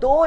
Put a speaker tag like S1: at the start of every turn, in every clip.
S1: 2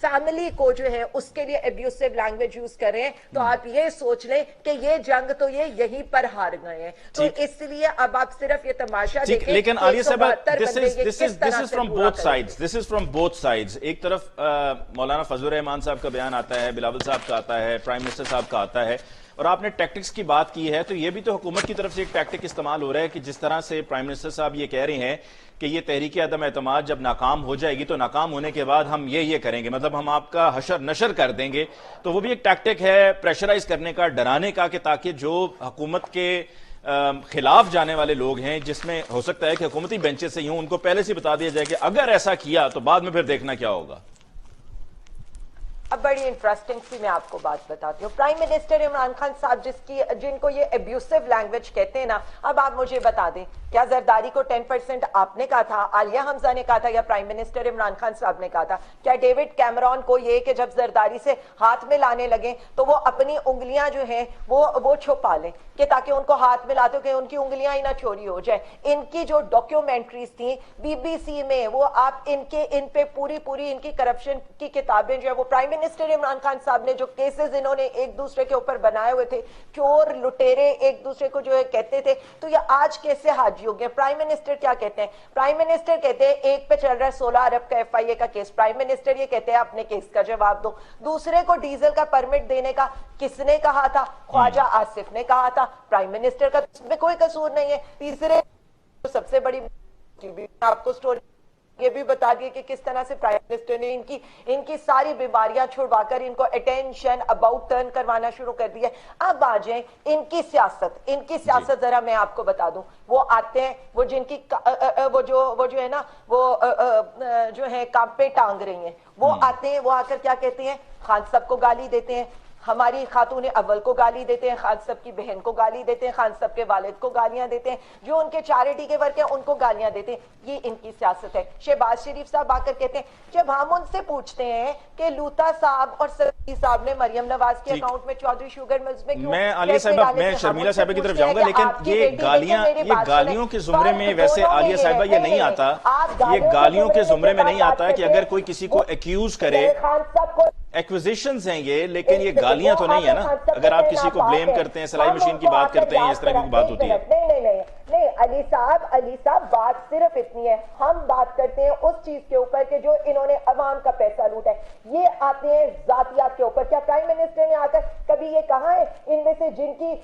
S1: family کو جو ہے اس کے لیے ابیوسو لینگویج یوز کر رہے ہیں, تو آپ یہ سوچ لیں کہ یہ جنگ تو یہ یہیں پر ہار گئے ہیں. تو اس لیے اب آپ صرف یہ تماشا دیکھیں.
S2: لیکن عالیہ صاحبہ, this is from both sides. This is from both sides. ایک طرف مولانا فضل الرحمان صاحب کا بیان آتا ہے, بلاول صاحب کا آتا ہے, پرائم منسٹر صاحب کا آتا ہے, اور آپ نے ٹیکٹکس کی بات کی ہے, تو یہ بھی تو حکومت کی طرف سے ایک ٹیکٹک استعمال ہو رہا ہے کہ جس طرح سے پرائم منسٹر صاحب یہ کہہ رہے ہیں کہ یہ تحریک عدم اعتماد جب ناکام ہو جائے گی تو ناکام ہونے کے بعد ہم یہ کریں گے, مطلب ہم آپ کا حشر نشر کر دیں گے. تو وہ بھی ایک ٹیکٹک ہے پریشرائز کرنے کا, ڈرانے کا, کہ تاکہ جو حکومت کے خلاف جانے والے لوگ ہیں, جس میں ہو سکتا ہے کہ حکومتی بینچز سے ہوں, ان کو پہلے سے بتا دیا جائے کہ اگر ایسا کیا تو بعد میں پھر دیکھنا کیا ہوگا.
S1: اب بڑی انٹرسٹنگ سی میں آپ کو بات بتاتی ہوں. پرائم منسٹر عمران خان صاحب جن کو یہ ابیوسو لینگویج کہتے ہیں نا, اب آپ مجھے بتا دیں کیا زرداری کو 10% آپ نے کہا تھا, عالیہ حمزہ نے کہا تھا, یا پرائم منسٹر عمران خان صاحب نے کہا تھا؟ کیا ڈیوڈ کیمرون کو یہ کہ جب زرداری سے ہاتھ میں لانے لگے تو وہ اپنی انگلیاں جو ہیں وہ چھپا لیں کہ تاکہ ان کو ہاتھ میں لاتے کہ ان کی انگلیاں ہی نہ چوری ہو جائیں؟ ان کی جو ڈاکیومنٹریز تھیں BBC میں, وہ آپ ان پہ پوری ان کی کرپشن کی کتابیں جو ہے, وہ پرائم منسٹر عمران خان صاحب نے جو کیسز انہوں نے ایک دوسرے کے اوپر بنائے ہوئے تھے, چور لٹیرے ایک دوسرے کو جو ہے کہتے تھے, تو یہ آج کیسے حاجی ہو گئے؟ پرائم منسٹر کیا کہتے ہیں؟ پرائم منسٹر کہتے ہیں ایک پہ چل رہا ہے 16 ارب کا FIA کا کیس, پرائم منسٹر یہ کہتے ہیں اپنے کیس کا جواب دو. دوسرے کو ڈیزل کا پرمٹ دینے کا کس نے کہا تھا؟ خواجہ آصف نے کہا تھا. پرائم منسٹر کا اس میں کوئی قصور نہیں ہے. تیسرے سب سے بڑی آپ کو سٹوری یہ بھی بتا دیے کہ کس طرح سے پرائم منسٹر نے ان کی ساری بیماریاں چھڑوا کر ان کو اٹینشن اباؤٹ ٹرن کروانا شروع کر دیا. اب آ جائیں ان کی سیاست ذرا میں آپ کو بتا دوں. وہ آتے ہیں, وہ جن کی وہ جو ہے نا, وہ جو ہے کانپے ٹانگ رہی ہیں, وہ آتے ہیں, وہ آ کر کیا کہتے ہیں؟ خان صاحب کو گالی دیتے ہیں, ہماری خاتون اول کو گالی دیتے ہیں, خان صاحب کی بہن کو گالی دیتے ہیں, خان صاحب کے والد کو گالیاں دیتے ہیں, جو ان کے چیریٹی کے ورک ہیں ان کو گالیاں دیتے ہیں. یہ ان کی سیاست ہے. شہباز شریف صاحب آ کر کہتے ہیں, جب ہم ان سے پوچھتے ہیں کہ لوتا صاحب اور سرکی صاحب نے مریم نواز کے اکاؤنٹ میں چودھری شوگر ملز میں کیوں,
S2: میں عالیہ صاحبہ, میں شرمیلا صاحبہ کی طرف جاؤں گا, لیکن یہ گالیوں کے زمرے میں ویسے عالیہ صاحبہ یہ نہیں آتا, یہ گالیوں کے زمرے میں نہیں آتا کہ اگر کوئی کسی کو ایکیوز کرے, ایکوزیشنز ہیں یہ, لیکن یہ گالیاں تو نہیں ہے نا. اگر آپ کسی کو بلیم کرتے ہیں, سلائی مشین کی بات کرتے ہیں, اس طرح کی بات ہوتی ہے.
S1: نہیں علی صاحب بات صرف اتنی ہے, ہم بات کرتے ہیں اس چیز کے اوپر کہ جو انہوں نے عوام کا پیسہ لوٹا ہے. یہ آتے ہیں ذاتیات کے اوپر. کیا پرائم منسٹر نے آ کر کبھی یہ کہا ہے ان میں سے جن کی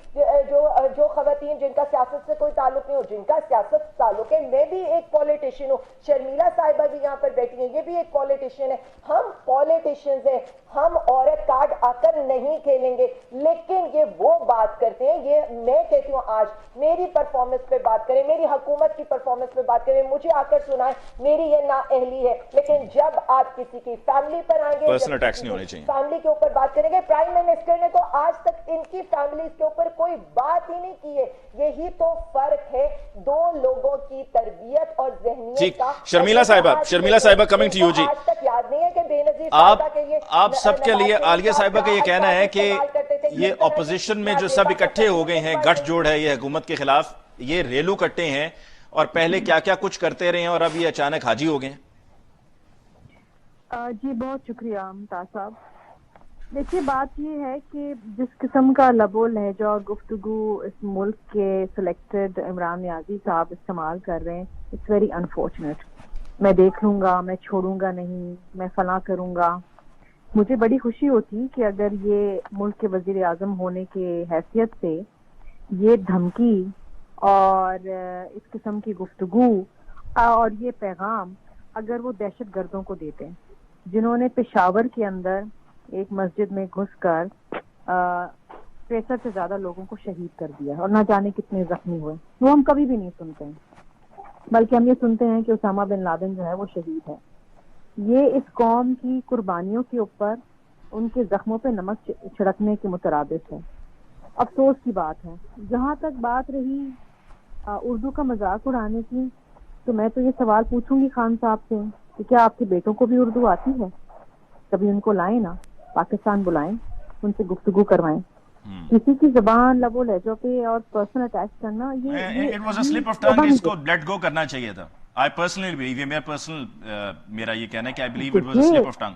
S1: جو خواتین جن کا سیاست سے کوئی تعلق نہیں ہو, جن کا سیاست تعلق ہے, میں بھی ایک پولیٹیشین ہوں, شرمیلا صاحبہ بھی یہاں پر بیٹھی ہیں, یہ بھی ایک پولیٹیشین ہے, ہم پولیٹیشینز ہیں, ہم عورت کارڈ آ کر نہیں کھیلیں گے. لیکن یہ وہ بات کرتے ہیں, یہ میں کہتی ہوں آج میری پرفارمنس پہ بات کریں, میری حکومت کی پرفارمنس پہ بات کریں, مجھے آ کر سنائیں, میری یہ نااہلی ہے. لیکن جب آپ کسی کی فیملی پر آئیں گے,
S2: پرسنل اٹیکس نہیں ہونے چاہیے,
S1: فیملی کے اوپر بات کریں گے, پرائم منسٹر نے تو آج تک ان کی فیملیز کے اوپر کوئی بات ہی نہیں کی ہے. یہی تو فرق ہے دو لوگوں کی تربیت اور ذہنیت کا.
S2: شرمیلا صاحبہ کمنگ ٹو یو جی.
S1: آج تک یاد نہیں ہے کہ بے نظیر
S2: آپ سب کے لیے عالیہ صاحبہ کا یہ کہنا ہے کہ یہ اپوزیشن میں جو سب اکٹھے ہو گئے ہیں, گٹھ جوڑ ہے یہ حکومت کے خلاف, یہ ریلو کٹے ہیں, اور پہلے کیا کیا کچھ کرتے رہے ہیں اور اب یہ اچانک حاجی ہو گئے ہیں.
S3: جی بہت شکریہ ممتاز صاحب. دیکھیے بات یہ ہے کہ جس قسم کا لب و لہجہ اور گفتگو اس ملک کے سلیکٹڈ عمران نیازی صاحب استعمال کر رہے ہیں, اٹس ویری انفارچونیٹ. میں دیکھ لوں گا, میں چھوڑوں گا نہیں, میں فلاں کروں گا. مجھے بڑی خوشی ہوتی کہ اگر یہ ملک کے وزیر اعظم ہونے کے حیثیت سے یہ دھمکی اور اس قسم کی گفتگو اور یہ پیغام اگر وہ دہشت گردوں کو دیتے ہیں جنہوں نے پشاور کے اندر ایک مسجد میں گھس کر 65 سے زیادہ لوگوں کو شہید کر دیا اور نہ جانے کتنے زخمی ہوئے, وہ ہم کبھی بھی نہیں سنتے ہیں, بلکہ ہم یہ سنتے ہیں کہ اسامہ بن لادن جو ہے وہ شہید ہے. یہ اس قوم کی قربانیوں کے اوپر ان کے زخموں پہ نمک چھڑکنے کے مترادف ہے. افسوس کی بات ہے. جہاں تک بات رہی اردو کا مذاق اڑانے کی, تو میں تو یہ سوال پوچھوں گی خان صاحب سے کہ کیا آپ کے بیٹوں کو بھی اردو آتی ہے؟ کبھی ان کو لائیں نا, پاکستان بلائیں, ان سے گفتگو کروائیں. کسی کی زبان لب و لہجوں پہ اور پرسنل اٹیچ کرنا
S2: it was a slip of tongue, اس کو لیٹ گو کرنا چاہیے تھا. I personally believe, یہ میرا یہ کہنا ہے کہ I believe it was a slip of tongue.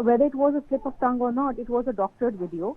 S3: whether it was a slip of tongue or not, it was a doctored video.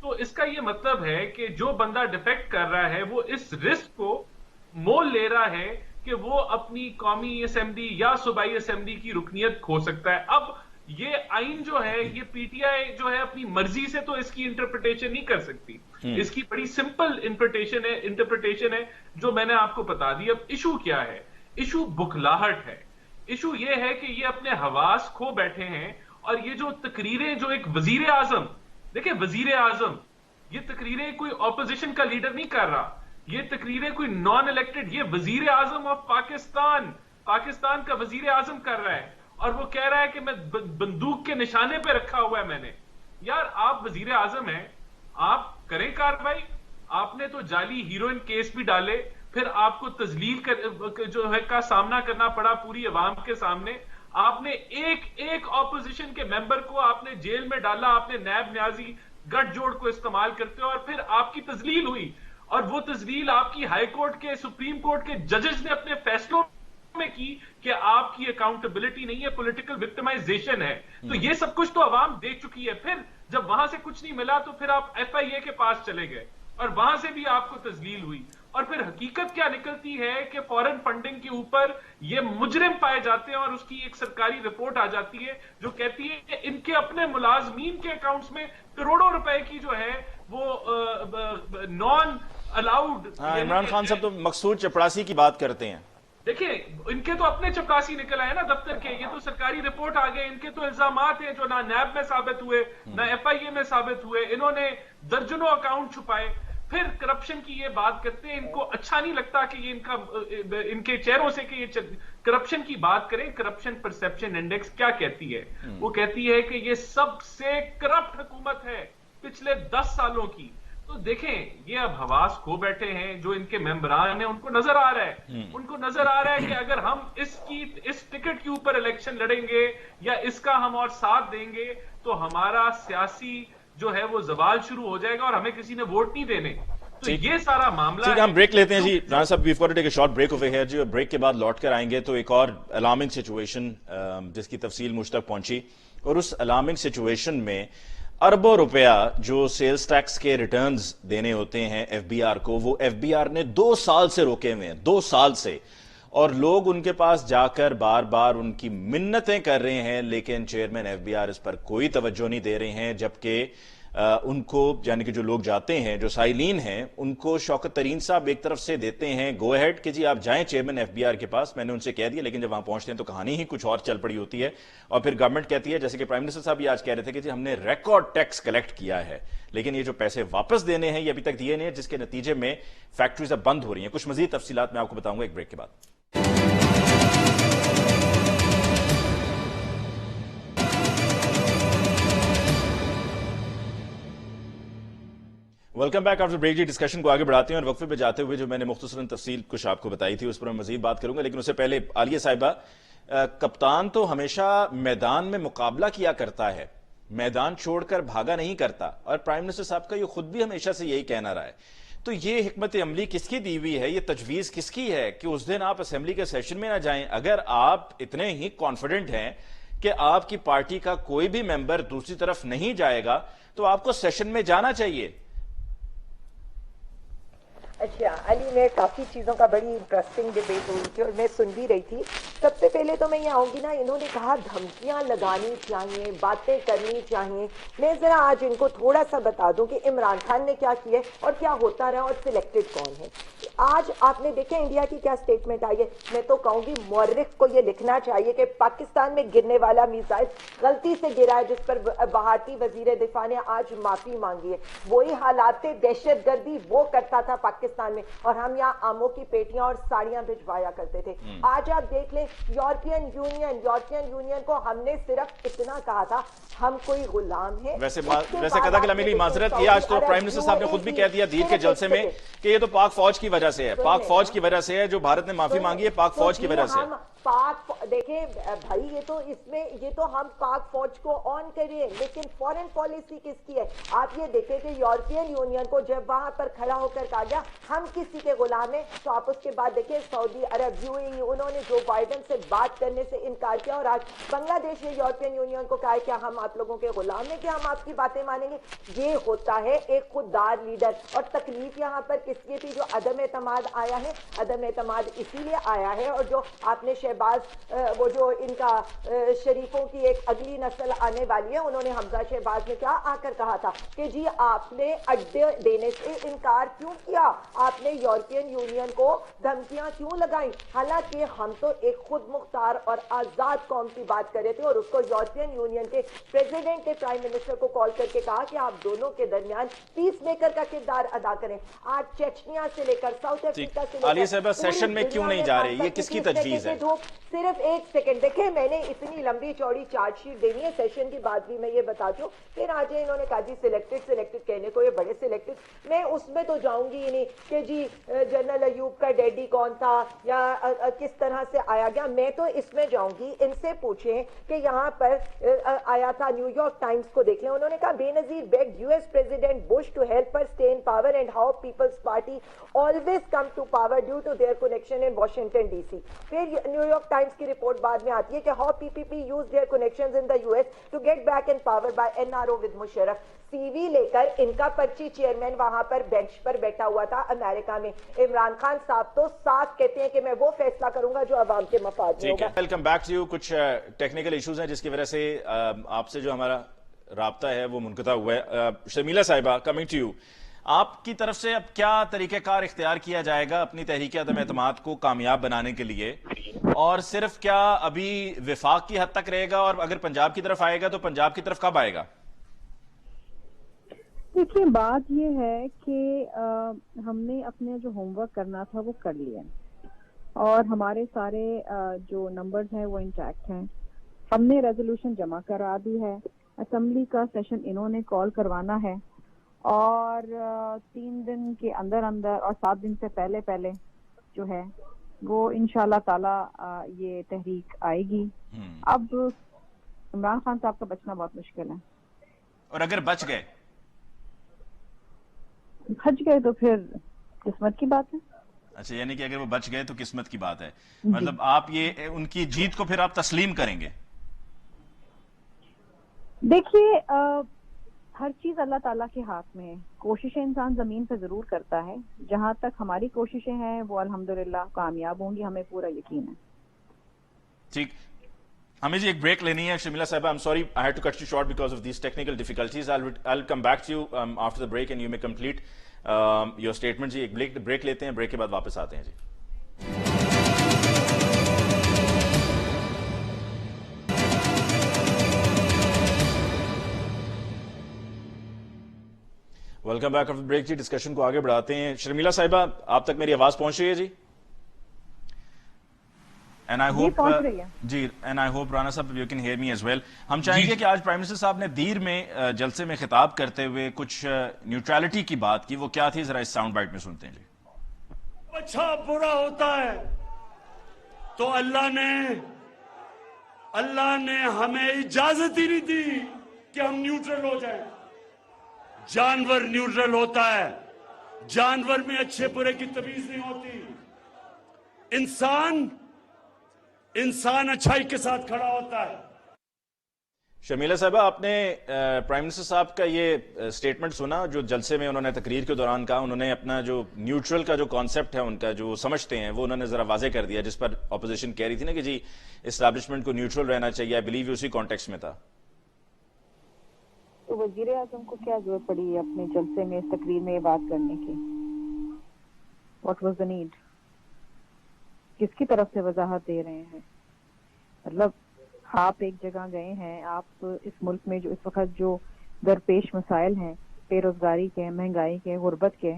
S4: تو اس کا یہ مطلب ہے کہ جو بندہ ڈیفیکٹ کر رہا ہے وہ اس رسک کو مول لے رہا ہے کہ وہ اپنی قومی اسمبلی یا صوبائی اسمبلی کی رکنیت کھو سکتا ہے. اب یہ آئین جو ہے، یہ پی ٹی آئی جو ہے اپنی مرضی سے تو اس کی انٹرپریٹیشن نہیں کر سکتی. اس کی بڑی سمپل انٹرپریٹیشن ہے جو میں نے آپ کو بتا دی. اب ایشو کیا ہے؟ ایشو بکھلاہٹ ہے. ایشو یہ ہے کہ یہ اپنے حواس کھو بیٹھے ہیں، اور یہ جو تقریریں جو ایک وزیر اعظم، دیکھیں وزیر اعظم، یہ تقریریں کوئی اپوزیشن کا لیڈر نہیں کر رہا، یہ تقریریں کوئی نان الیکٹڈ، یہ وزیر اعظم آف پاکستان کا وزیر اعظم کر رہا ہے، اور وہ کہہ رہا ہے کہ میں بندوق کے نشانے پہ رکھا ہوا ہے میں نے. یار آپ وزیر اعظم ہیں، آپ کریں کارروائی. آپ نے تو جعلی ہیروئن کیس بھی ڈالے، پھر آپ کو تذلیل جو ہے کا سامنا کرنا پڑا پوری عوام کے سامنے. آپ نے ایک اپوزیشن کے ممبر کو آپ نے جیل میں ڈالا، آپ نے نیب نیازی گٹھ جوڑ کو استعمال کرتے ہو، اور پھر آپ کی تذلیل ہوئی، اور وہ تذلیل آپ کی ہائی کورٹ کے، سپریم کورٹ کے ججز نے اپنے فیصلوں میں کی کہ آپ کی اکاؤنٹیبلٹی نہیں ہے، پولیٹیکل وکٹمائزیشن ہے. تو یہ سب کچھ تو عوام دیکھ چکی ہے. پھر جب وہاں سے کچھ نہیں ملا تو پھر آپ ایف آئی اے کے پاس چلے گئے، اور وہاں سے بھی آپ کو تذلیل ہوئی. اور پھر حقیقت کیا نکلتی ہے کہ فورن فنڈنگ کے اوپر یہ مجرم پائے جاتے ہیں، اور اس کی ایک سرکاری رپورٹ آ جاتی ہے جو کہتی ہے کہ ان کے اپنے ملازمین کے اکاؤنٹس میں کروڑوں روپے کی جو ہے وہ نان الاؤڈ.
S2: عمران خان صاحب تو مقصود چپڑاسی کی بات کرتے ہیں.
S4: دیکھیں ان کے تو اپنے چپراسی نکل آئے نا دفتر کے، یہ تو سرکاری رپورٹ آ گئے. ان کے تو الزامات ہیں جو نہ نیب میں ثابت ہوئے، نہ ایف آئی اے میں ثابت ہوئے. انہوں نے درجنوں اکاؤنٹ چھپائے. پھر کرپشن کی یہ بات کرتے ہیں، ان کو اچھا نہیں لگتا کہ یہ ان کے چہروں سے کہ یہ کرپشن کی بات کریں. کرپشن پرسپشن انڈیکس کیا کہتی ہے؟ وہ کہتی ہے کہ یہ سب سے کرپٹ حکومت ہے پچھلے 10 سالوں کی. تو دیکھیں یہ اب حواس کھو بیٹھے ہیں جو ان کے ممبران ہیں، ان کو نظر آ رہا ہے کہ اگر ہم اس ٹکٹ کے اوپر الیکشن لڑیں گے یا اس کا ہم اور ساتھ دیں گے تو ہمارا سیاسی جو ہے وہ زوال شروع ہو جائے گا اور ہمیں کسی نے ووٹ نہیں دینے. تو یہ سارا معاملہ ہے.
S2: ہم بریک لیتے ہیں جی. رانا صاحب we've got to take a short break over here جی. بریک کے بعد لوٹ کر آئیں گے تو ایک اور الارمنگ سچویشن جس کی تفصیل مجھ تک پہنچی، اور اس الارمنگ سچویشن میں اربوں روپیہ جو سیلز ٹیکس کے ریٹرنز دینے ہوتے ہیں ایف بی آر کو، وہ ایف بی آر نے 2 سال سے روکے ہوئے ہیں، 2 سال سے. اور لوگ ان کے پاس جا کر بار بار ان کی منتیں کر رہے ہیں، لیکن چیئرمین ایف بی آر اس پر کوئی توجہ نہیں دے رہے ہیں. جبکہ ان کو یعنی کہ جو لوگ جاتے ہیں، جو سائلین ہیں، ان کو شوکت ترین صاحب ایک طرف سے دیتے ہیں گو ہیڈ کہ جی آپ جائیں چیئرمین ایف بی آر کے پاس. میں نے ان سے کہہ دیا، لیکن جب وہاں پہنچتے ہیں تو کہانی ہی کچھ اور چل پڑی ہوتی ہے. اور پھر گورنمنٹ کہتی ہے، جیسے کہ پرائم منسٹر صاحب بھی آج کہہ رہے تھے کہ جی ہم نے ریکارڈ ٹیکس کلیکٹ کیا ہے، لیکن یہ جو پیسے واپس دینے ہیں یہ ابھی تک دیے نہیں ہیں، جس کے نتیجے میں فیکٹریز اب بند ہو رہی ہیں. کچھ مزید تفصیلات میں آپ کو بتاؤں گا ایک بریک کے بعد. ویلکم بیک آفٹر بریک جی. ڈسکشن کو آگے بڑھاتے ہیں اور وقفے پہ جاتے ہوئے جو میں نے مختصراً تفصیل کچھ آپ کو بتائی تھی اس پر میں مزید بات کروں گا، لیکن اس سے پہلے عالیہ صاحبہ، کپتان تو ہمیشہ میدان میں مقابلہ کیا کرتا ہے، میدان چھوڑ کر بھاگا نہیں کرتا، اور پرائم منسٹر صاحب کا یہ خود بھی ہمیشہ سے یہی کہنا رہا ہے. تو یہ حکمت عملی کس کی دی ہوئی ہے، یہ تجویز کس کی ہے کہ اس دن آپ اسمبلی کے سیشن میں نہ جائیں؟ اگر آپ اتنے ہی کانفیڈنٹ ہیں کہ آپ کی پارٹی کا کوئی بھی ممبر دوسری طرف نہیں جائے گا تو آپ کو سیشن میں جانا چاہیے.
S1: اچھا علی، میں کافی چیزوں کا بڑی انٹرسٹنگ ڈیبیٹ ہوئی تھی اور میں سن بھی رہی تھی. سب سے پہلے تو میں یہ آؤں گی نا، انہوں نے کہا دھمکیاں لگانی چاہیے، باتیں کرنی چاہیے. میں ذرا آج ان کو تھوڑا سا بتا دوں کہ عمران خان نے کیا کیا اور کیا ہوتا رہا اور سلیکٹڈ کون ہے. آج آپ نے دیکھا انڈیا کی کیا سٹیٹمنٹ آئی ہے. میں تو کہوں گی مورخ کو یہ لکھنا چاہیے کہ پاکستان میں گرنے والا میزائل غلطی سے گرا ہے، جس پر بھارتی وزیر دفاع نے آج معافی مانگی ہے. وہی حالات دہشت گردی وہ کرتا تھا پاکستان میں، اور ہم یہاں آموں کی پیٹیاں اور ساڑیاں بھجوایا کرتے تھے. آج آپ دیکھ لیں یورپین یونین کو ہم نے صرف اتنا کہا تھا ہم کوئی غلام ہیں.
S2: ویسے قضا کے میری معذرت یہ آج تو پرائم منسٹر صاحب نے خود بھی کہہ دیا دیر کے جلسے میں کہ یہ تو پاک فوج کی وجہ سے ہے، پاک فوج کی وجہ سے ہے جو بھارت نے معافی مانگی ہے، پاک فوج کی وجہ سے.
S1: پاک دیکھیں بھائی، یہ تو اس میں یہ تو ہم پاک فوج کو آن کریں، لیکن فورن پالیسی کس کی ہے؟ آپ یہ دیکھیں کہ یورپین یونین کو جب وہاں پر کھڑا ہو کر کہا گیا ہم کسی کے غلام ہیں، تو آپ اس کے بعد دیکھیں سعودی عرب، UAE، انہوں نے جو بائیڈن سے بات بات کرنے سے انکار کیا اور آج بنگلہ دیش نے یورپین یونین کو کہا ہے کیا ہم آپ لوگوں کے غلام ہیں کہ ہم آپ کی باتیں مانیں گے. یہ ہوتا ہے ایک خوددار لیڈر. اور تکلیف یہاں پر کس کی تھی؟ جو عدم اعتماد آیا ہے. عدم اعتماد اسی لیے آیا ہے. اور جو آپ نے شہباز وہ جو ان کا شریفوں کی ایک اگلی نسل آنے والی ہے, انہوں نے حمزہ شہباز نے کیا آ کر کہا تھا کہ جی آپ نے اڈے دینے سے انکار کیوں کیا, آپ نے یورپین یونین کو دھمکیاں کیوں لگائیں. حالانکہ ہم تو ایک خود مختار اور آزاد قوم کی بات کر رہے تھے اور اس کو یورپین یونین کے پریزیڈنٹ نے پرائم منسٹر کو کال کر کے کہا کہ آپ دونوں کے درمیان پیس میکر کا کردار ادا کریں. آج چیچنیا سے لے کر ساؤتھ افریقہ سے لے
S2: عالیہ
S1: کر
S2: صاحبہ سیشن میں کیوں نہیں جا رہی, یہ کس کی تجویز ہے؟
S1: صرف ایک سیکنڈ دیکھیں, میں نے اتنی لمبی چوڑی چارج شیٹ دینی ہے, سیشن کی بات بھی میں یہ بتا دوں. پھر آج انہوں نے کہا جی سلیکٹڈ کہنے کو, یہ بڑے سلیکٹڈ. میں اس میں تو جاؤں گی ہی نہیں کہ جی جنرل ایوب کا ڈیڈی کون تھا یا کس طرح سے آیا گیا. میں تو اس میں جاؤں گی, ان سے پوچھیں کہ یہاں پر آیا تھا نیو یارک ٹائمز کو دیکھ لیں, انہوں نے کہا Benazir begged U S president Bush to help her stay in power and how People's Party always come to power due to their connection in Washington DC. پھر نیو یارک ٹائمز کی report بعد میں آتی ہے کہ how PPP used their connections in the US to get back in power by NRO with Musharraf. سی وی لے کر ان کا پرچی چیئرمین وہاں پر بینچ پر بیٹھا ہوا تھا امریکہ میں. عمران خان صاحب تو صاف کہتے ہیں کہ میں وہ فیصلہ کروں گا جو عوام کے مفاد میں ہوگا.
S2: Welcome back to you. کچھ ٹیکنیکل ایشوز ہیں جس کی وجہ سے آپ سے جو ہمارا رابطہ ہے وہ منقطع ہوا ہے. شرمیلا صاحبہ, کمنگ ٹو یو, آپ کی طرف سے اب کیا طریقہ کار اختیار کیا جائے گا اپنی تحریک عدم اعتماد کو کامیاب بنانے کے لیے, اور صرف کیا ابھی وفاق کی حد تک رہے گا, اور اگر پنجاب کی طرف آئے گا تو پنجاب کی طرف کب آئے گا؟
S3: دیکھیے بات یہ ہے کہ ہم نے اپنے جو ہوم ورک کرنا تھا وہ کر لیا, اور ہمارے سارے جو نمبرز ہیں وہ انٹیکٹ ہیں. ہم نے ریزولوشن جمع کرا دی ہے, اسمبلی کا سیشن انہوں نے کال کروانا ہے, اور 3 دن کے اندر اور 7 دن سے پہلے جو ہے وہ انشاءاللہ تعالی یہ تحریک آئے گی. اب عمران خان صاحب کا بچنا بہت مشکل ہے,
S2: اور اگر بچ گئے
S3: تو پھر قسمت کی بات ہے.
S2: اچھا, یعنی کہ اگر وہ بچ گئے تو قسمت کی بات ہے. مطلب آپ یہ ان کی جیت کو پھر آپ تسلیم کریں گے؟
S3: دیکھیے ہر چیز اللہ تعالیٰ کے ہاتھ میں ہے. کوششیں انسان زمین پہ ضرور کرتا ہے, جہاں تک ہماری کوششیں ہیں وہ الحمدللہ کامیاب ہوں گی, ہمیں پورا یقین ہے.
S2: ٹھیک, ہمیں جی ایک بریک لینی ہے. شرمیلا صاحبہ, I'm sorry I had to cut you short because of these technical difficulties. I'll come back to you after the break and you may complete your statement. جی ایک بریک لیتے ہیں, بریک کے بعد واپس آتے ہیں. جی ویلکم بیک آفٹر بریک. جی discussion کو آگے بڑھاتے ہیں. شرمیلا صاحبہ, آپ تک میری آواز پہنچ رہی ہے؟ جی and I hope G and I hope Rana صاحب you can hear me as well. ہم چاہیں گے کہ آج پرائم منسٹر صاحب نے دیر میں جلسے میں خطاب کرتے ہوئے کچھ نیوٹرالٹی کی بات کی, وہ کیا تھی ذرا اس ساؤنڈ بائٹ میں سنتے ہیں. جی
S5: اچھا برا ہوتا ہے تو اللہ نے ہمیں اجازت ہی نہیں دی کہ ہم نیوٹرل ہو جائیں. جانور نیوٹرل ہوتا ہے, جانور میں اچھے برے کی تمیز نہیں ہوتی. انسان اچھائی کے ساتھ کھڑا ہوتا ہے.
S2: شرمیلا صاحبہ, آپ نے پرائم منسٹر صاحب کا یہ سٹیٹمنٹ سنا جو جلسے میں انہوں نے تقریر کے دوران کہا. انہوں نے اپنا جو نیوٹرل کا جو کانسیپٹ ہے ان کا جو سمجھتے ہیں وہ انہوں نے ذرا واضح کر دیا, جس پر اپوزیشن کہہ رہی تھی نا کہ جی اسٹیبلشمنٹ کو نیوٹرل رہنا چاہیے. آئی بلیو اسی کانٹیکسٹ میں تھا.
S3: تو وزیر اعظم کو کیا ضرورت پڑی اپنے جلسے میں اس تقریر میں یہ بات کرنے کی؟ What was the need? کس کی طرف سے وضاحت دے رہے ہیں؟ مطلب آپ ایک جگہ گئے ہیں, آپ اس ملک میں جو اس وقت جو درپیش مسائل ہیں, بے روزگاری کے, مہنگائی کے, غربت کے,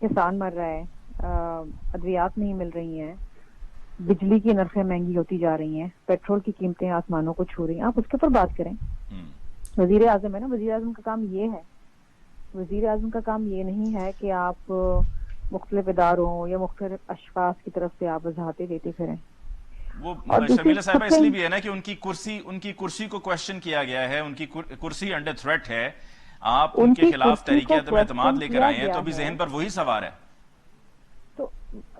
S3: کسان مر رہا ہے, ادویات نہیں مل رہی ہیں, بجلی کی نرخیں مہنگی ہوتی جا رہی ہیں, پیٹرول کی قیمتیں آسمانوں کو چھو رہی ہیں. آپ اس کے اوپر بات کریں. وزیر اعظم ہے نا, وزیر اعظم کا کام یہ ہے. وزیر اعظم کا کام یہ نہیں ہے کہ آپ مختلف اداروں یا مختلف اشخاص کی طرف سے آپ وضاحتیں دیتے پھریں.
S2: وہ شرمیلا صاحبہ اس لیے بھی ہے نا کہ ان کی کرسی کو کوشچن کیا گیا ہے, ان کی کرسی انڈر تھریٹ ہے. آپ ان کے خلاف تحریک عدم اعتماد لے کر آئے ہیں تو ابھی ذہن پر وہی سوار ہے.
S3: تو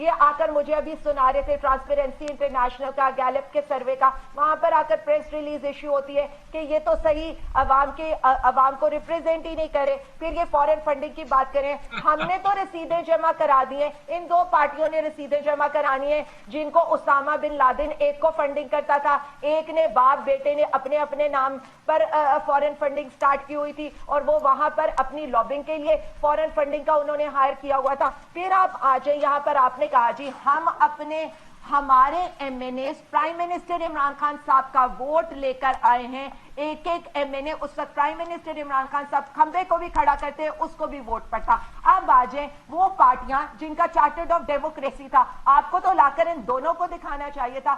S1: یہ آ کر مجھے ابھی سنا رہے تھے ٹرانسپیرنسی انٹرنیشنل کا گیلپ کے سروے کا, وہاں پر آ کر پریس ریلیز ایشو ہوتی ہے کہ یہ تو صحیح عوام کو ریپرزینٹ ہی نہیں کرے, پھر یہ فورن فنڈنگ کی بات کریں. ہم نے تو رسیدیں جمع کرا دی ہیں, ان دو پارٹیوں نے رسیدیں جمع کرانی ہیں جن کو اسامہ بن لادن ایک کو فنڈنگ کرتا تھا, ایک نے باپ بیٹے نے اپنے نام پر فورن فنڈنگ سٹارٹ کی ہوئی تھی اور وہ وہاں پر اپنی لابنگ کے لیے فورن فنڈنگ کا انہوں نے ہائر کیا ہوا تھا. پھر آپ آ جائیں یہاں پر, آپ نے کہا جی ہمارے ایم این اے پرائم منسٹر عمران خان صاحب کا ووٹ لے کر آئے ہیں, ایک ایم این اے اس وقت پرائم منسٹر عمران خان صاحب کھمبے کو بھی کھڑا کرتے ہیں, اس کو بھی ووٹ پڑتا. اب آ جائیں وہ پارٹیاں جن کا چارٹرڈ آف ڈیموکریسی تھا, آپ کو تو لا کر ان دونوں کو دکھانا چاہیے تھا,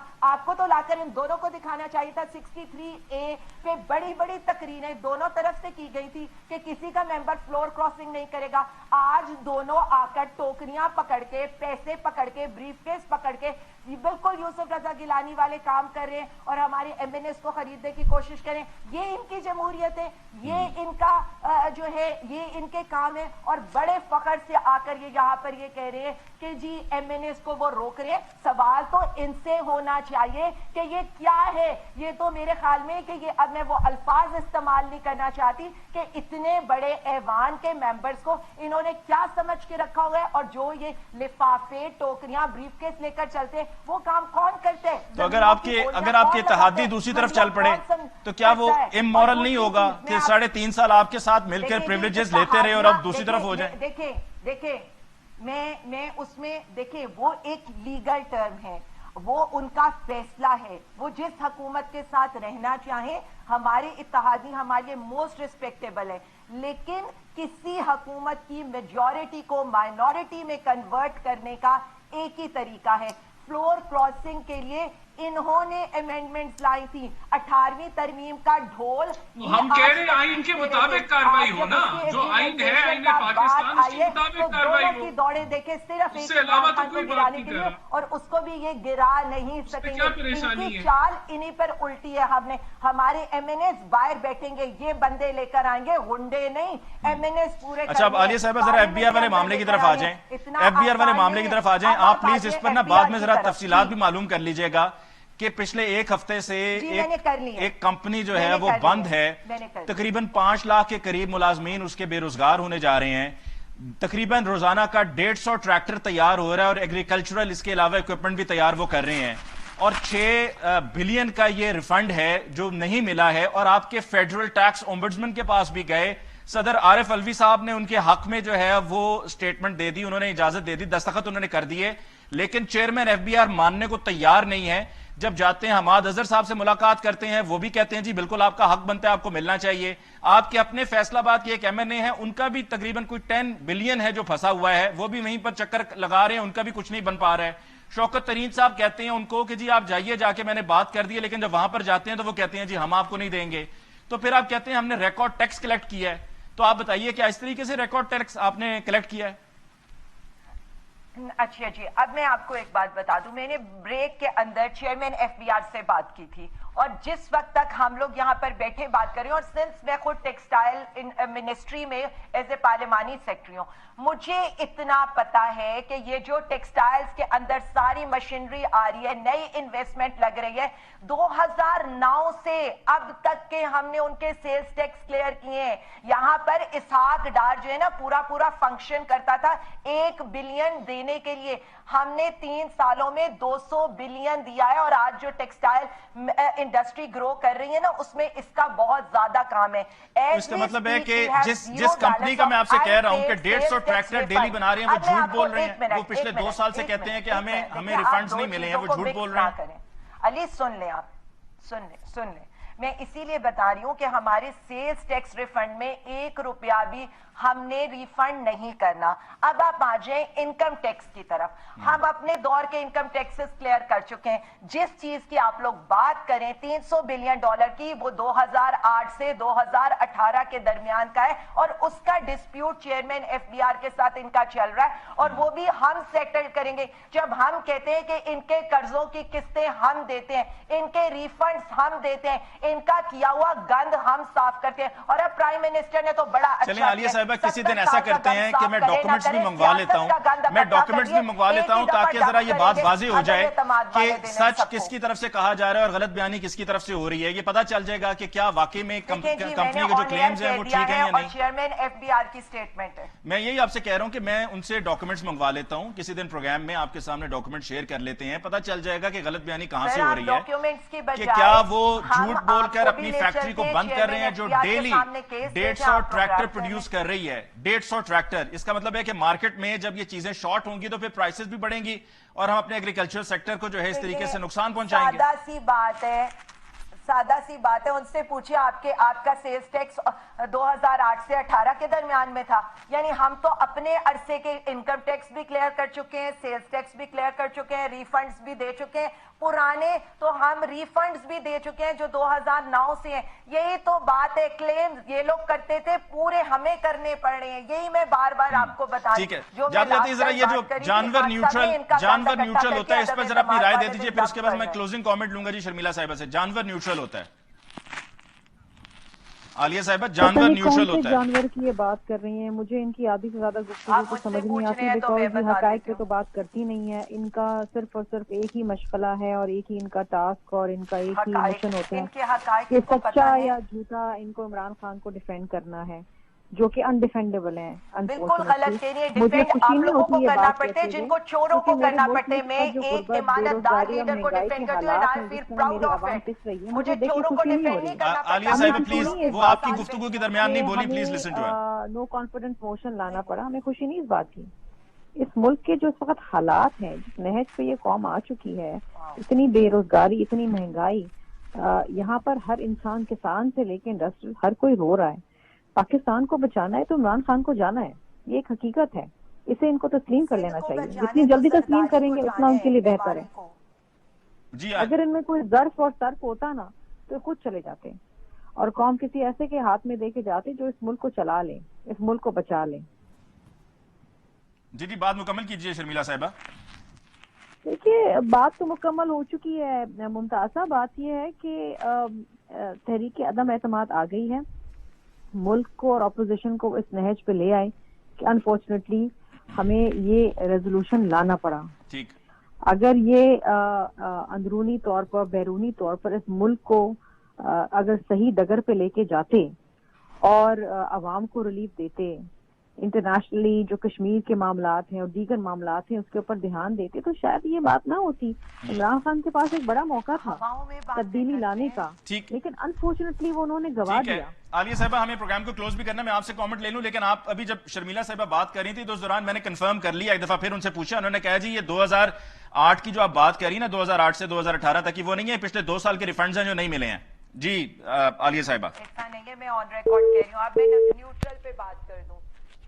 S1: 63A پہ بڑی بڑی تقریریں دونوں طرف سے کی گئی تھی کہ کسی کا ممبر فلور کراسنگ نہیں کرے گا. آج دونوں آ کر ٹوکریاں پکڑ کے, پیسے پکڑ کے, بریف کیس پکڑ کے بالکل یوسف رضا گیلانی والے کام کر رہے ہیں اور ہمارے ایم این ایس کو خریدنے کی کوشش کریں. یہ ان کی جمہوریت ہے, یہ ان کا جو ہے یہ ان کے کام ہے, اور بڑے فخر سے آ کر یہ یہاں پر یہ کہہ رہے ہیں کہ جی ایم این ایس کو وہ روک رہے ہیں. سوال تو ان سے ہونا چاہیے کہ یہ کیا ہے. یہ تو میرے خیال میں کہ یہ, اب میں وہ الفاظ استعمال نہیں کرنا چاہتی کہ اتنے بڑے ایوان کے ممبرز کو انہوں نے کیا سمجھ کے رکھا ہوا ہے, اور جو یہ لفافے ٹوکریاں بریف کیس لے کر چلتے ہیں وہ کام کون کرتے ہیں.
S2: تو اگر آپ کے اتحادی دوسری طرف چل پڑے تو کیا وہ امورل نہیں ہوگا کہ 3.5 سال آپ کے ساتھ مل کر پریولیجز لیتے رہے اور اب دوسری طرف ہو جائیں؟
S1: دیکھیں میں اس میں دیکھیں وہ ایک لیگل ٹرم ہے, وہ ان کا فیصلہ ہے, وہ جس حکومت کے ساتھ رہنا چاہیں. ہمارے اتحادی ہمارے لیے موسٹ ریسپیکٹیبل ہے, لیکن کسی حکومت کی میجورٹی کو مائنورٹی میں کنورٹ کرنے کا ایک ہی طریقہ ہے. فلور کراسنگ کے لیے انہوں نے امینڈمنٹس لائی تھی, 18ویں ترمیم کا ڈھول.
S4: ہم کہہ رہے ہیں آئین کے مطابق کاروائی ہو نا, جو آئین ہے آئین پاکستان اس کے مطابق کاروائی ہو.
S1: دوڑے دیکھے صرف
S4: اس سے علاوہ تو کوئی بات نہیں کر رہا,
S1: اور اس کو بھی یہ گرا نہیں سکیں گے. ان کی چال انہی پر الٹی ہے. ہم نے ہمارے ایم این ایس باہر بیٹھیں گے, یہ بندے لے کر آئیں گے, غنڈے نہیں, ایم این ایس پورے.
S2: اچھا اب عالیہ صاحبہ ذرا ایف بی آر والے معاملے کی طرف آ جائیں, ایف بی آر والے معاملے کی طرف آ جائیں. آپ پلیز اس پر نا بعد میں ذرا تفصیلات بھی معلوم کر لیجئے گا کہ پچھلے ایک ہفتے سے ایک کمپنی جو ہے وہ بند ہے, تقریباً 5 لاکھ کے قریب ملازمین اس کے بے روزگار ہونے جا رہے ہیں, تقریباً روزانہ کا 150 ٹریکٹر تیار ہو رہا ہے, اور ایگریکلچرل اس کے علاوہ اکوپمنٹ بھی تیار وہ کر رہے ہیں, اور 6 بلین کا یہ ریفنڈ ہے جو نہیں ملا ہے. اور آپ کے فیڈرل ٹیکس اومبڈسمن کے پاس بھی گئے, صدر عارف الوی صاحب نے ان کے حق میں جو ہے وہ سٹیٹمنٹ دے دی, انہوں نے اجازت دے دی, دستخط انہوں نے کر دیے, لیکن چیئرمین ایف بی آر ماننے کو تیار نہیں ہے. جب جاتے ہیں حماد اظہر صاحب سے ملاقات کرتے ہیں, وہ بھی کہتے ہیں جی بالکل آپ کا حق بنتا ہے, آپ کو ملنا چاہیے. آپ کے اپنے فیصل آباد کے ایک ایم این اے ہیں, ان کا بھی تقریباً کوئی 10 بلین ہے جو پھنسا ہوا ہے, وہ بھی وہیں پر چکر لگا رہے ہیں, ان کا بھی کچھ نہیں بن پا رہا ہے. شوکت ترین صاحب کہتے ہیں ان کو کہ جی آپ جائیے, جا کے میں نے بات کر دی ہے, لیکن جب وہاں پر جاتے ہیں تو وہ کہتے ہیں جی ہم آپ کو نہیں دیں گے. تو پھر آپ کہتے ہیں ہم نے ریکارڈ ٹیکس کلیکٹ کیا ہے. تو آپ بتائیے کیا اس طریقے سے ریکارڈ ٹیکس آپ نے کلیکٹ کیا ہے؟
S1: اچھا جی, اب میں آپ کو ایک بات بتا دوں, میں نے بریک کے اندر چیئرمین ایف بی آر سے بات کی تھی, اور جس وقت تک ہم لوگ یہاں پر بیٹھے بات کریں, اور سنس میں خود ٹیکسٹائل منسٹری میں ایز اے پارلیمانی سیکرٹری ہوں, مجھے اتنا پتا ہے کہ یہ جو ٹیکسٹائلز کے اندر ساری مشینری آ رہی ہے, نئی انویسٹمنٹ لگ رہی ہے, 2009 سے اب تک کے ہم نے ان کے سیلز ٹیکس کلیئر کیے ہیں. یہاں پر اسحاق ڈار جو ہے نا پورا فنکشن کرتا تھا 1 بلین دینے کے لیے, ہم نے 3 سالوں میں 200 بلین دیا ہے. اور آج جو ٹیکسٹائل انڈسٹری گرو کر رہی ہے نا, اس میں اس کا بہت زیادہ کام ہے.
S2: اس کا مطلب ہے کہ جس کمپنی کا میں آپ سے کہہ رہا ہوں کہ 150 ٹریکٹر ڈیلی بنا رہے ہیں, وہ جھوٹ بول رہے ہیں, وہ پچھلے 2 سال سے کہتے ہیں کہ ہمیں ریفنڈز نہیں ملے ہیں, وہ جھوٹ بول رہے ہیں.
S1: علی سن لیں, آپ سن لیں, میں اسی لیے بتا رہی ہوں کہ ہمارے سیلز ٹیکس ریفنڈ میں 1 روپیہ بھی ہم نے ریفنڈ نہیں کرنا. اب آپ آ جائیں انکم ٹیکس کی طرف. ہم اپنے دور کے انکم ٹیکسز کلیئر کر چکے ہیں. جس چیز کی آپ لوگ بات کریں $300 بلین کی, وہ 2008 سے 2018 کے درمیان کا ہے, اور اس کا dispute chairman F B R کے ساتھ ان کا چل رہا ہے, اور وہ بھی ہم سیٹل کریں گے. جب ہم کہتے ہیں کہ ان کے قرضوں کی قسطیں ہم دیتے ہیں, ان کے ریفنڈز ہم دیتے ہیں, ان کا کیا ہوا گند ہم صاف کرتے ہیں. اور اب پرائم منسٹر نے تو بڑا اچھا
S2: چلیں عالیہ صاحبہ کسی دن ایسا کرتے ہیں کہ میں ڈاکومنٹس بھی منگوا لیتا ہوں تاکہ ذرا یہ بات واضح ہو جائے کہ سچ کس کی طرف سے کہا جا رہا ہے اور غلط بیانی کس کی طرف سے ہو رہی ہے. یہ پتا چل جائے گا کہ کیا واقعی میں کمپنی کے جو کلیمز ہیں وہ ٹھیک ہیں یا نہیں.
S1: چیئرمین ایف بی آر کی سٹیٹمنٹ ہے.
S2: میں یہی آپ سے کہہ رہا ہوں کہ میں ان سے ڈاکومنٹس منگوا لیتا ہوں, کسی دن پروگرام میں آپ کے سامنے ڈاکومنٹ شیئر کر لیتے ہیں, پتا چل جائے گا کہ غلط بیانی کہاں سے ہو رہی ہے, کہ کیا وہ جھوٹ بول کر اپنی فیکٹری کو بند کر رہے ہیں جو ڈیلی 150 ٹریکٹر پروڈیوس کر رہی ہے. 150 ٹریکٹر, اس کا مطلب ہے کہ مارکیٹ میں جب یہ چیزیں شارٹ ہوں گی تو پھر پرائسز بھی بڑھیں گی اور ہم اپنے ایگریکلچر سیکٹر کو جو ہے اس طریقے سے نقصان پہنچائیں گے.
S1: سادہ سی بات ہے, ان سے پوچھیں آپ کا سیلز ٹیکس 2008 سے 18 کے درمیان میں تھا. یعنی ہم تو اپنے عرصے کے انکم ٹیکس بھی کلیئر کر چکے ہیں, سیلز ٹیکس بھی کلیئر کر چکے ہیں, ریفنڈز بھی دے چکے ہیں. پرانے تو ہم ریفنڈز بھی دے چکے ہیں جو 2009 سے ہیں. یہی تو بات ہے, کلیم یہ لوگ کرتے تھے پورے ہمیں کرنے پڑ رہے ہیں. یہی میں بار بار آپ کو بتا
S2: ٹھیک ہے. جاتے ذرا یہ جو جانور نیوٹرل ہوتا ہے اس پر ذرا اپنی رائے دے دیجئے, پھر اس کے بعد میں کلوزنگ کامنٹ لوں گا جی شرمیلا صاحبہ سے. جانور نیوٹرل ہوتا ہے عالیہ صاحبہ, جانور نیوٹرل ہوتا ہے.
S3: جانور کی یہ بات کر رہی ہیں, مجھے ان کی آدھی سے زیادہ گفتگو کو سمجھ نہیں آتی, بیکاز یہ حقائق پہ تو بات کرتی نہیں ہے. ان کا صرف اور صرف ایک ہی مشغلہ ہے اور ایک ہی ان کا ٹاسک اور ان کا ایک ہی مشن ہوتا ہے کہ سچا یا جھوٹا ان کو عمران خان کو ڈیفینڈ کرنا ہے, جو کہ انڈیفینڈیبل ہیں.
S1: بالکل غلط کہہ رہی ہے, ڈیفینڈ آپ لوگوں کو کرنا پڑتے ہیں جن کو چوروں کو کرنا پڑتے ہیں. میں ایک ایماندار لیڈر کو ڈیفینڈ کرتی ہوں, and I feel proud of it. مجھے چوروں کو ڈیفینڈ نہیں کرنا پڑتا.
S2: عالیہ صاحبہ پلیز, وہ آپ کی گفتگو کے درمیان نہیں بولی, please listen to her.
S3: No confidence motion لانا پڑا, ہمیں خوشی نہیں اس بات کی. اس ملک کے جو اس وقت حالات ہیں, جس نہج پہ یہ قوم آ چکی ہے, اتنی بے روزگاری, اتنی مہنگائی, یہاں پر ہر انسان, کسان سے لے کے انڈسٹری, ہر کوئی رو رہا ہے. پاکستان کو بچانا ہے تو عمران خان کو جانا ہے, یہ ایک حقیقت ہے. اسے ان کو تسلیم کر لینا چاہیے. جتنی جلدی تسلیم کریں گے اتنا ان کے لیے بہتر ہے.
S2: جی
S3: اگر ان میں کوئی ظرف اور صرف ہوتا نا تو خود چلے جاتے اور قوم کسی ایسے کے ہاتھ میں دے کے جاتے جو اس ملک کو چلا لیں, اس ملک کو بچا لیں.
S2: جی بات مکمل کیجئے شرمیلا صاحبہ.
S3: دیکھیے بات تو مکمل ہو چکی ہے ممتازہ. بات یہ ہے کہ تحریک عدم اعتماد آ گئی ہے, ملک کو اور اپوزیشن کو اس نہج پہ لے آئے کہ انفارچونیٹلی ہمیں یہ ریزولوشن لانا پڑا.
S2: ٹھیک,
S3: اگر یہ اندرونی طور پر, بیرونی طور پر اس ملک کو اگر صحیح ڈگر پہ لے کے جاتے اور عوام کو ریلیف دیتے, انٹرنیشنلی جو کشمیر کے معاملات ہیں اور دیگر معاملات ہیں اس کے اوپر دھیان دیتے, تو شاید یہ بات نہ ہوتی. عمران خان کے پاس ایک بڑا موقع تھا تبدیلی لانے کا, لیکن انفارچونیٹلی وہ انہوں نے گوا دیا.
S2: عالیہ صاحبہ ہمیں پروگرام کو کلوز بھی کرنا, میں آپ سے کامنٹ لے لوں, لیکن آپ ابھی جب شرمیلا صاحبہ بات کر رہی تھی تو اس دوران میں نے کنفرم کر لیا, ایک دفعہ پھر ان سے پوچھا, انہوں نے کہا جی یہ 2008 کی جو آپ بات کر رہی نا 2008 سے 2018 تک کی, وہ نہیں ہے, پچھلے 2 سال کے ریفنڈز ہیں جو نہیں ملے ہیں. جی عالیہ صاحبہ,
S1: ایسا نہیں ہے, میں آن ریکارڈ کہہ رہی ہوں. آپ میں نیوٹرل پہ بات کر دوں,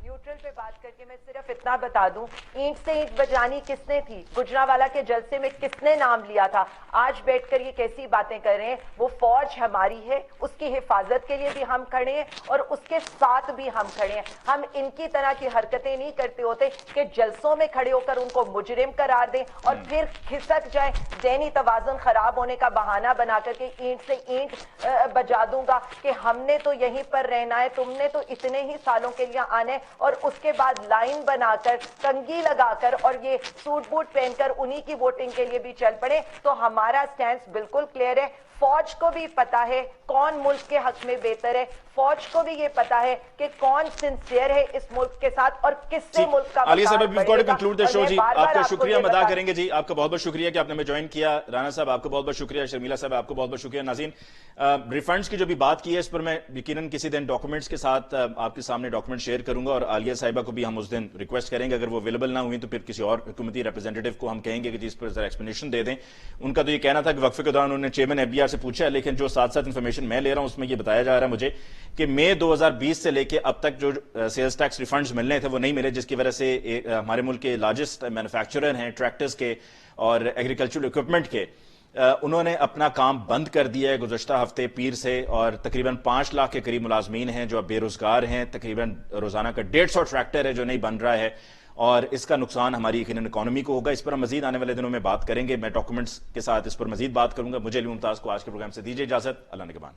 S1: نیوٹرل پہ بات کر کے میں صرف اتنا بتا دوں, اینٹ سے اینٹ بجانی کس نے تھی, گجرانوالہ کے جلسے میں کس نے نام لیا تھا. آج بیٹھ کر یہ کیسی باتیں کر رہے ہیں. وہ فوج ہماری ہے, اس کی حفاظت کے لیے بھی ہم کھڑے ہیں اور اس کے ساتھ بھی ہم کھڑے ہیں. ہم ان کی طرح کی حرکتیں نہیں کرتے ہوتے کہ جلسوں میں کھڑے ہو کر ان کو مجرم قرار دیں اور پھر کھسک جائیں, ذہنی توازن خراب ہونے کا بہانہ بنا کر کے اینٹ سے اینٹ بجا دوں گا کہ ہم نے تو یہیں پر رہنا ہے, تم نے تو اتنے ہی سالوں کے لیے آنا ہے, اور اس کے بعد لائن بنا کر, کنگھی لگا کر اور یہ سوٹ بوٹ پہن کر انہی کی ووٹنگ کے لیے بھی چل پڑے. تو ہمارا سٹینس بالکل کلیئر ہے. فوج کو بھی پتا ہے کون ملک کے حق میں بہتر ہے, فوج کو بھی یہ پتا ہے کہ کون سنسیئر ہے اس ملک کے ساتھ اور کس سے ملک کا
S2: علی صاحب we've got to conclude the show. جی آپ کا شکریہ ادا کریں گے. جی آپ کا بہت بہت شکریہ کہ آپ نے ہمیں جوائن کیا. رانا صاحب آپ کو بہت بہت شکریہ, شرمیلا صاحب آپ کو بہت بہت شکریہ. ناظرین ریفنڈز کی جو بھی بات کی ہے اس پر میں یقیناً کسی دن ڈاکومنٹس کے ساتھ آپ کے سامنے ڈاکومنٹ شیئر کروں گا, اور عالیہ صاحبہ کو بھی ہم اس دن ریکویسٹ کریں گے, اگر وہ اویلیبل نہ ہوئی تو پھر کسی اور حکومتی ریپرزینٹیو کو ہم کہیں گے کہ اس پر ذرا ایکسپلینیشن دے دیں. ان کا تو یہ کہنا تھا کہ وقفے کے دوران انہوں نے چیئرمین ایف بی آر سے پوچھا ہے, لیکن جو ساتھ ساتھ انفارمیشن میں لے رہا ہوں اس میں یہ بتایا جا رہا ہے مجھے کہ مئی 2020 سے لے کے اب تک جو سیلز ٹیکس ریفنڈز ملنے تھے وہ نہیں ملے, جس کی وجہ سے ہمارے ملک کے لارجسٹ مینوفیکچرر ہیں ٹریکٹرز کے اور ایگریکلچرل اکوپمنٹ کے, انہوں نے اپنا کام بند کر دیا ہے گزشتہ ہفتے پیر سے, اور تقریباً 5 لاکھ کے قریب ملازمین ہیں جو اب بے روزگار ہیں. تقریباً روزانہ کا 150 ٹریکٹر ہے جو نہیں بن رہا ہے, اور اس کا نقصان ہماری یقیناً اکانومی کو ہوگا. اس پر ہم مزید آنے والے دنوں میں بات کریں گے. میں ڈاکومنٹس کے ساتھ اس پر مزید بات کروں گا. مجھے علی ممتاز کو آج کے پروگرام سے دیجیے اجازت. اللہ نگہبان.